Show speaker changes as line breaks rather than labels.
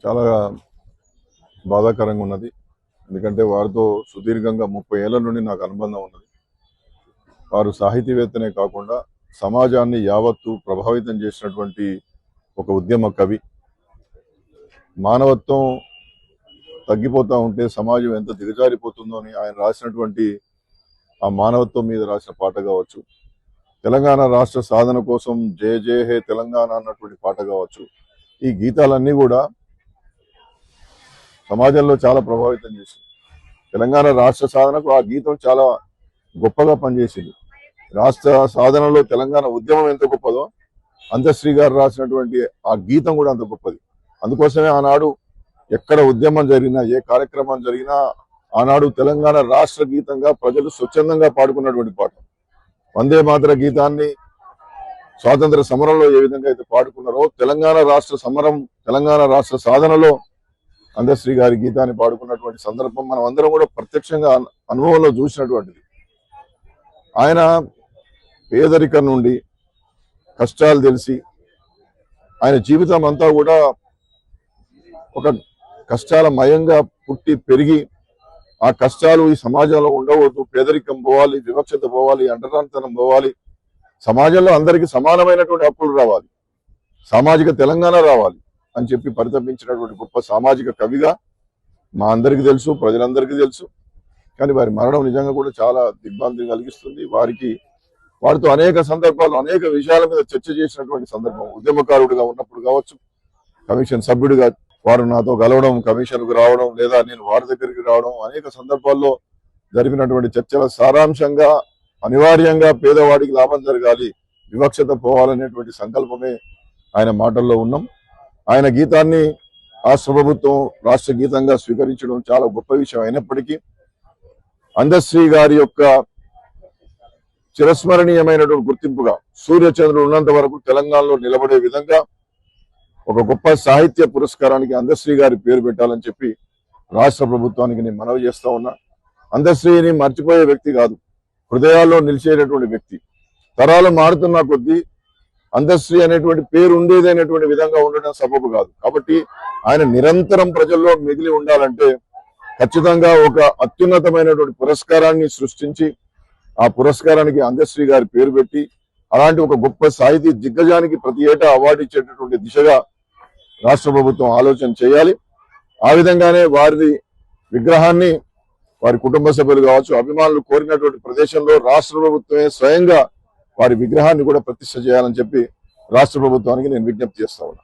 చాలా బాధాకరంగా ఉన్నది. ఎందుకంటే వారితో సుదీర్ఘంగా 30 ఏళ్ల నుండి నాకు అనుబంధం ఉన్నది. వారు సాహితీవేత్తనే కాకుండా సమాజాన్ని యావత్తు ప్రభావితం చేసినటువంటి ఒక ఉద్యమ కవి. మానవత్వం తగ్గిపోతూ ఉంటే సమాజం ఎంత దిగజారిపోతుందో అని ఆయన రాసినటువంటి ఆ మానవత్వం మీద రాసిన పాట కావచ్చు, తెలంగాణ రాష్ట్ర సాధన కోసం జయ జయ హే తెలంగాణ అన్నటువంటి పాట కావచ్చు, ఈ గీతాలన్నీ కూడా సమాజంలో చాలా ప్రభావితం చేసింది. తెలంగాణ రాష్ట్ర సాధనకు ఆ గీతం చాలా గొప్పగా పనిచేసింది. రాష్ట్ర సాధనలో తెలంగాణ ఉద్యమం ఎంత గొప్పదో అంతశ్రీ గారు రాసినటువంటి ఆ గీతం కూడా అంత గొప్పది. అందుకోసమే ఆనాడు ఎక్కడ ఉద్యమం జరిగినా, ఏ కార్యక్రమం జరిగినా ఆనాడు తెలంగాణ రాష్ట్ర గీతంగా ప్రజలు స్వచ్ఛందంగా పాడుకున్నటువంటి పాట. వందే మాతర గీతాన్ని స్వాతంత్ర సమరంలో ఏ విధంగా అయితే పాడుకున్నారో తెలంగాణ రాష్ట్ర సమరం, తెలంగాణ రాష్ట్ర సాధనలో అందశ్రీ గారి గీతాన్ని పాడుకున్నటువంటి సందర్భం మనం అందరం కూడా ప్రత్యక్షంగా అనుభవంలో చూసినటువంటిది. ఆయన పేదరికం నుండి కష్టాలు తెలిసి ఆయన జీవితం అంతా కూడా ఒక కష్టాల మయంగా పుట్టి పెరిగి ఆ కష్టాలు ఈ సమాజంలో ఉండవద్దు, పేదరికం పోవాలి, వివక్షత పోవాలి, అంటరానితనం పోవాలి, సమాజంలో అందరికీ సమానమైనటువంటి హక్కులు రావాలి, సామాజిక తెలంగాణ రావాలి అని చెప్పి పరితపించినటువంటి గొప్ప సామాజిక కవిగా మా అందరికీ తెలుసు, ప్రజలందరికీ తెలుసు. కానీ వారి మరణం నిజంగా కూడా చాలా దిగ్భ్రాంతి కలిగిస్తుంది. వారితో అనేక సందర్భాలు, అనేక విషయాల మీద చర్చ చేసినటువంటి సందర్భం, ఉద్యమకారుడిగా ఉన్నప్పుడు కావచ్చు, కమిషన్ సభ్యుడిగా వారు నాతో కలవడం, కమిషన్కు రావడం, లేదా నేను వారి దగ్గరికి రావడం, అనేక సందర్భాల్లో జరిపినటువంటి చర్చల సారాంశంగా అనివార్యంగా పేదవాడికి లాభం జరగాలి, వివక్షత పోవాలనేటువంటి సంకల్పమే ఆయన మాటల్లో ఉన్నాం. ఆయన గీతాన్ని రాష్ట్ర ప్రభుత్వం రాష్ట్ర గీతంగా స్వీకరించడం చాలా గొప్ప విషయం అయినప్పటికీ అందశ్రీ గారి యొక్క చిరస్మరణీయమైనటువంటి గుర్తింపుగా సూర్యచంద్రుడు ఉన్నంత వరకు తెలంగాణలో నిలబడే విధంగా ఒక గొప్ప సాహిత్య పురస్కారానికి అందశ్రీ గారి పేరు పెట్టాలని చెప్పి రాష్ట్ర ప్రభుత్వానికి నేను మనవి చేస్తా ఉన్నా. అందశ్రీని మర్చిపోయే వ్యక్తి కాదు, హృదయాల్లో నిలిచేటటువంటి వ్యక్తి. తరాలు మారుతున్న కొద్దీ అందశ్రీ అనేటువంటి పేరు ఉండేదైనటువంటి విధంగా ఉండడం సబబు కాదు. కాబట్టి ఆయన నిరంతరం ప్రజల్లో మిగిలి ఉండాలంటే ఖచ్చితంగా ఒక అత్యున్నతమైనటువంటి పురస్కారాన్ని సృష్టించి ఆ పురస్కారానికి అందశ్రీ గారి పేరు పెట్టి అలాంటి ఒక గొప్ప సాహితీ దిగ్గజానికి ప్రతి ఏటా అవార్డు ఇచ్చేటటువంటి దిశగా రాష్ట్ర ప్రభుత్వం ఆలోచన చేయాలి. ఆ విధంగానే వారి విగ్రహాన్ని వారి కుటుంబ సభ్యులు కావచ్చు, అభిమానులు కోరినటువంటి ప్రదేశంలో రాష్ట్ర ప్రభుత్వమే స్వయంగా వారి విగ్రహాన్ని కూడా ప్రతిష్ఠ చేయాలని చెప్పి రాష్ట్ర ప్రభుత్వానికి నేను విజ్ఞప్తి చేస్తా ఉన్నా.